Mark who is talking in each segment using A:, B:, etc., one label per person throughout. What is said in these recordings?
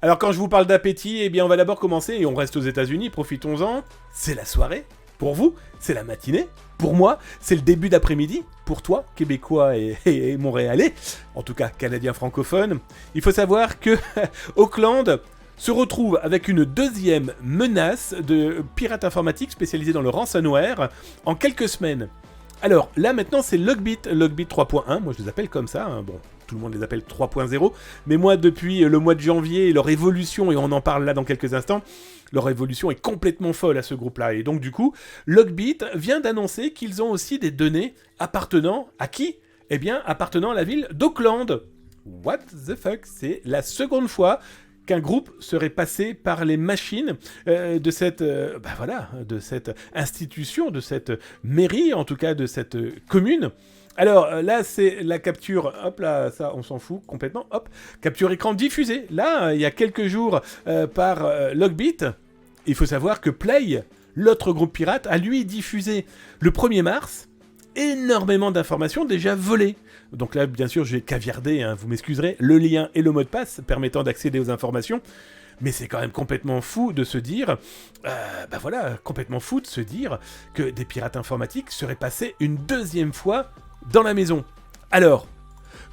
A: Alors quand je vous parle d'appétit, eh bien on va d'abord commencer, et on reste aux États-Unis, profitons-en. C'est la soirée. Pour vous, c'est la matinée. Pour moi, c'est le début d'après-midi. Pour toi, Québécois et Montréalais, en tout cas Canadiens francophones, il faut savoir que Auckland se retrouve avec une deuxième menace de pirates informatiques spécialisés dans le ransomware en quelques semaines. Alors là maintenant c'est Logbit 3.1, moi je les appelle comme ça, hein. Bon, tout le monde les appelle 3.0, mais moi depuis le mois de janvier, leur évolution, et on en parle là dans quelques instants, leur évolution est complètement folle à ce groupe-là, et donc du coup, Logbit vient d'annoncer qu'ils ont aussi des données appartenant à qui ? Eh bien, appartenant à la ville d'Auckland. What the fuck ? C'est la seconde fois qu'un groupe serait passé par les machines de cette institution, de cette mairie, en tout cas de cette commune. Alors là, c'est la capture, hop là, ça on s'en fout complètement, hop, capture écran diffusée, là, il y a quelques jours par Logbit. Il faut savoir que Play, l'autre groupe pirate, a lui diffusé le 1er mars énormément d'informations déjà volées. Donc là, bien sûr, j'ai caviardé, hein, vous m'excuserez, le lien et le mot de passe permettant d'accéder aux informations. Mais c'est quand même complètement fou de se dire, complètement fou de se dire que des pirates informatiques seraient passés une deuxième fois dans la maison. Alors,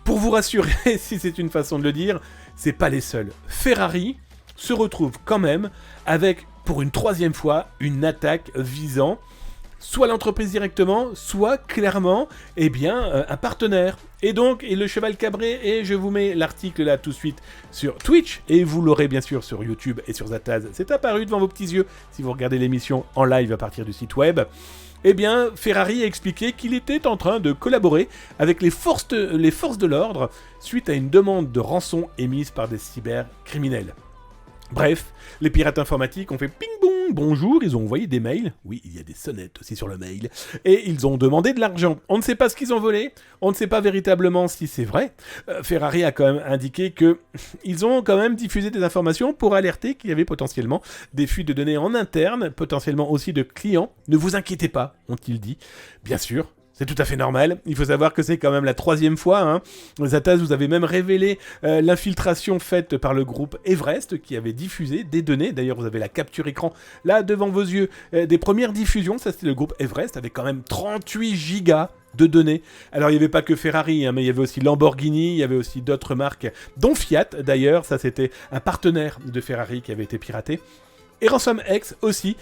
A: pour vous rassurer, si c'est une façon de le dire, c'est pas les seuls. Ferrari se retrouve quand même avec, pour une troisième fois, une attaque visant soit l'entreprise directement, soit clairement, un partenaire. Et donc, le cheval cabré, et je vous mets l'article là tout de suite sur Twitch, et vous l'aurez bien sûr sur YouTube et sur Zataz. C'est apparu devant vos petits yeux si vous regardez l'émission en live à partir du site web. Eh bien, Ferrari a expliqué qu'il était en train de collaborer avec les forces de l'ordre suite à une demande de rançon émise par des cybercriminels. Bref, les pirates informatiques ont fait ping-boum, bonjour, ils ont envoyé des mails, oui, il y a des sonnettes aussi sur le mail, et ils ont demandé de l'argent. On ne sait pas ce qu'ils ont volé, on ne sait pas véritablement si c'est vrai. Ferrari a quand même indiqué qu'ils ont quand même diffusé des informations pour alerter qu'il y avait potentiellement des fuites de données en interne, potentiellement aussi de clients. Ne vous inquiétez pas, ont-ils dit. Bien sûr. C'est tout à fait normal. Il faut savoir que c'est quand même la troisième fois. Hein. Zataz, vous avez même révélé l'infiltration faite par le groupe Everest qui avait diffusé des données. D'ailleurs, vous avez la capture écran là devant vos yeux des premières diffusions. Ça, c'était le groupe Everest avec quand même 38 gigas de données. Alors, il n'y avait pas que Ferrari, hein, mais il y avait aussi Lamborghini, il y avait aussi d'autres marques, dont Fiat d'ailleurs. Ça, c'était un partenaire de Ferrari qui avait été piraté. Et RansomX aussi,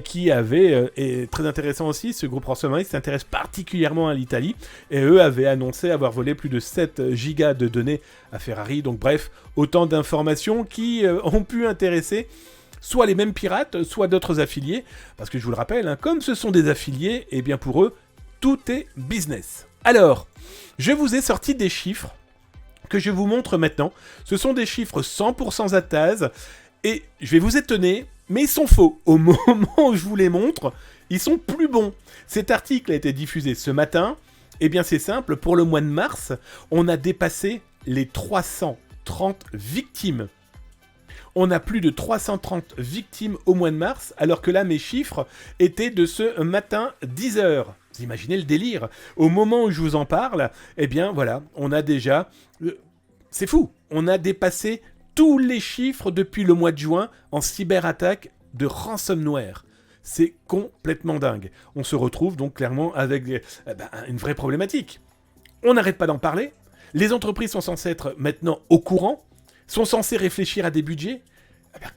A: qui avait, et très intéressant aussi, ce groupe RansomX s'intéresse particulièrement à l'Italie, et eux avaient annoncé avoir volé plus de 7 gigas de données à Ferrari, donc bref, autant d'informations qui ont pu intéresser soit les mêmes pirates, soit d'autres affiliés, parce que je vous le rappelle, hein, comme ce sont des affiliés, et bien pour eux, tout est business. Alors, je vous ai sorti des chiffres que je vous montre maintenant, ce sont des chiffres 100% Zataz, et je vais vous étonner, mais ils sont faux. Au moment où je vous les montre, ils sont plus bons. Cet article a été diffusé ce matin. Eh bien, c'est simple. Pour le mois de mars, on a dépassé les 330 victimes. On a plus de 330 victimes au mois de mars, alors que là, mes chiffres étaient de ce matin 10h. Vous imaginez le délire. Au moment où je vous en parle, eh bien, voilà, on a déjà... C'est fou. On a dépassé tous les chiffres depuis le mois de juin en cyberattaque de ransomware. C'est complètement dingue. On se retrouve donc clairement avec une vraie problématique. On n'arrête pas d'en parler. Les entreprises sont censées être maintenant au courant, sont censées réfléchir à des budgets.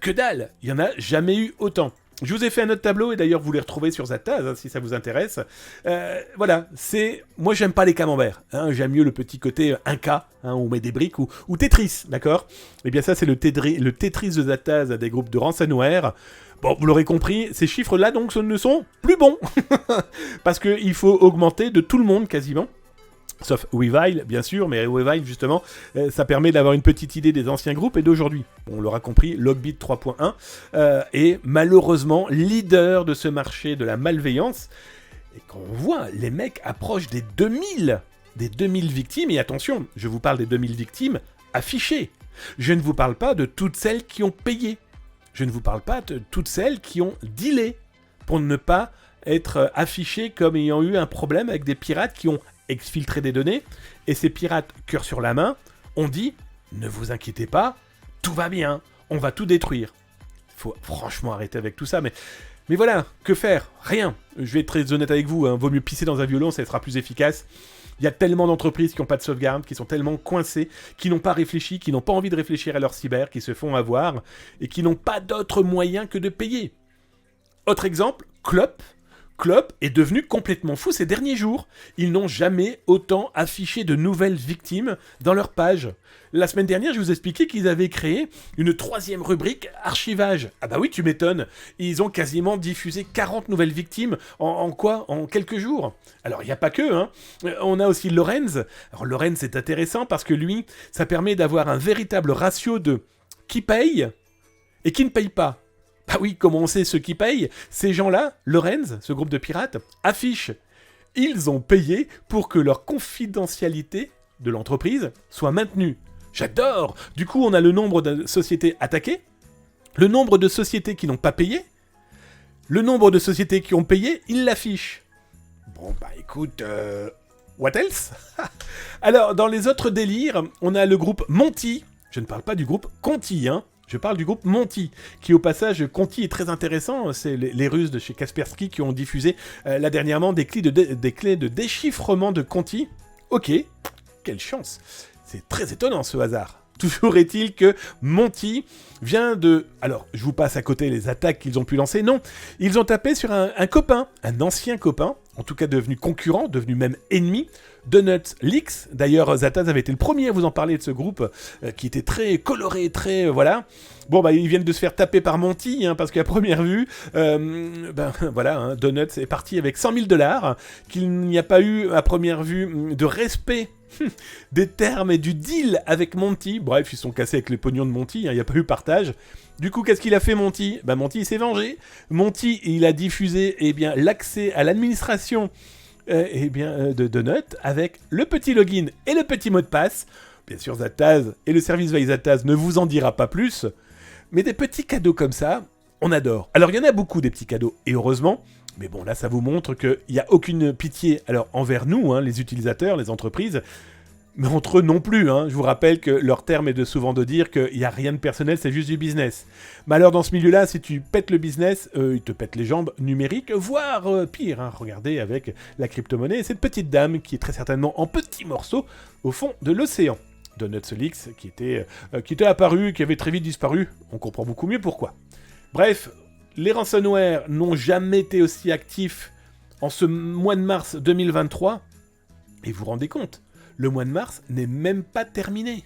A: Que dalle, il n'y en a jamais eu autant. Je vous ai fait un autre tableau, et d'ailleurs vous les retrouvez sur Zataz, hein, si ça vous intéresse. Voilà, c'est... Moi j'aime pas les camemberts, hein, j'aime mieux le petit côté Inca, hein, où on met des briques, ou Tetris, d'accord ? Eh bien ça c'est le Tetris de Zataz des groupes de ransomware. Bon, vous l'aurez compris, ces chiffres-là donc ne sont plus bons, parce qu'il faut augmenter de tout le monde quasiment. Sauf Weavile, bien sûr, mais Weavile, justement, ça permet d'avoir une petite idée des anciens groupes et d'aujourd'hui. On l'aura compris, Logbit 3.1 est malheureusement leader de ce marché de la malveillance. Et quand on voit, les mecs approchent des 2000 victimes, et attention, je vous parle des 2000 victimes affichées. Je ne vous parle pas de toutes celles qui ont payé. Je ne vous parle pas de toutes celles qui ont dealé pour ne pas être affichés comme ayant eu un problème avec des pirates qui ont exfiltré des données. Et ces pirates, cœur sur la main, ont dit « Ne vous inquiétez pas, tout va bien, on va tout détruire. » Il faut franchement arrêter avec tout ça, mais voilà, que faire? Rien. Je vais être très honnête avec vous, vaut mieux pisser dans un violon, ça sera plus efficace. Il y a tellement d'entreprises qui n'ont pas de sauvegarde, qui sont tellement coincées, qui n'ont pas réfléchi, qui n'ont pas envie de réfléchir à leur cyber, qui se font avoir, et qui n'ont pas d'autre moyen que de payer. Autre exemple, Clop. Clop est devenu complètement fou ces derniers jours. Ils n'ont jamais autant affiché de nouvelles victimes dans leur page. La semaine dernière, je vous expliquais qu'ils avaient créé une 3e rubrique, archivage. Ah bah oui, tu m'étonnes. Ils ont quasiment diffusé 40 nouvelles victimes en quoi? En quelques jours. Alors, il n'y a pas que, hein. On a aussi Lorenz. Alors, Lorenz, c'est intéressant parce que lui, ça permet d'avoir un véritable ratio de qui paye et qui ne paye pas. Bah oui, comment on sait ceux qui payent? Ces gens-là, Lorenz, ce groupe de pirates, affichent. Ils ont payé pour que leur confidentialité de l'entreprise soit maintenue. J'adore! Du coup, on a le nombre de sociétés attaquées, le nombre de sociétés qui n'ont pas payé, le nombre de sociétés qui ont payé, ils l'affichent. Bon, bah écoute, what else? Alors, dans les autres délires, on a le groupe Monty. Je ne parle pas du groupe Conti, hein. Je parle du groupe Monty, qui au passage, Conti est très intéressant, c'est les Russes de chez Kaspersky qui ont diffusé là dernièrement des clés de déchiffrement de Conti. Ok, quelle chance, c'est très étonnant ce hasard. Toujours est-il que Monty vient de... Alors, je vous passe à côté les attaques qu'ils ont pu lancer. Non, ils ont tapé sur un copain, un ancien copain, en tout cas devenu concurrent, devenu même ennemi, Donuts Leaks. D'ailleurs, Zataz avait été le premier à vous en parler de ce groupe qui était très coloré, très... voilà. Bon, bah, ils viennent de se faire taper par Monty, hein, parce qu'à première vue, voilà, hein, Donuts est parti avec 100 000 $, qu'il n'y a pas eu, à première vue, de respect des termes et du deal avec Monty. Bref, ils sont cassés avec les pognons de Monty, il n'y a pas eu partage. Du coup, qu'est-ce qu'il a fait Monty? Bah, Monty, il s'est vengé. Monty, il a diffusé l'accès à l'administration de Donut avec le petit login et le petit mot de passe. Bien sûr, Zataz et le service Veille Zataz ne vous en dira pas plus, mais des petits cadeaux comme ça, on adore. Alors, il y en a beaucoup des petits cadeaux, et heureusement, mais bon, là, ça vous montre qu'il n'y a aucune pitié alors envers nous, hein, les utilisateurs, les entreprises, mais entre eux non plus. Hein. Je vous rappelle que leur terme est souvent de dire qu'il n'y a rien de personnel, c'est juste du business. Mais alors, dans ce milieu-là, si tu pètes le business, ils te pètent les jambes numériques, voire pire. Hein. Regardez avec la crypto-monnaie, cette petite dame qui est très certainement en petits morceaux au fond de l'océan. Donuts Leaks, qui était apparu, qui avait très vite disparu. On comprend beaucoup mieux pourquoi. Bref, les ransomware n'ont jamais été aussi actifs en ce mois de mars 2023. Et vous vous rendez compte, le mois de mars n'est même pas terminé.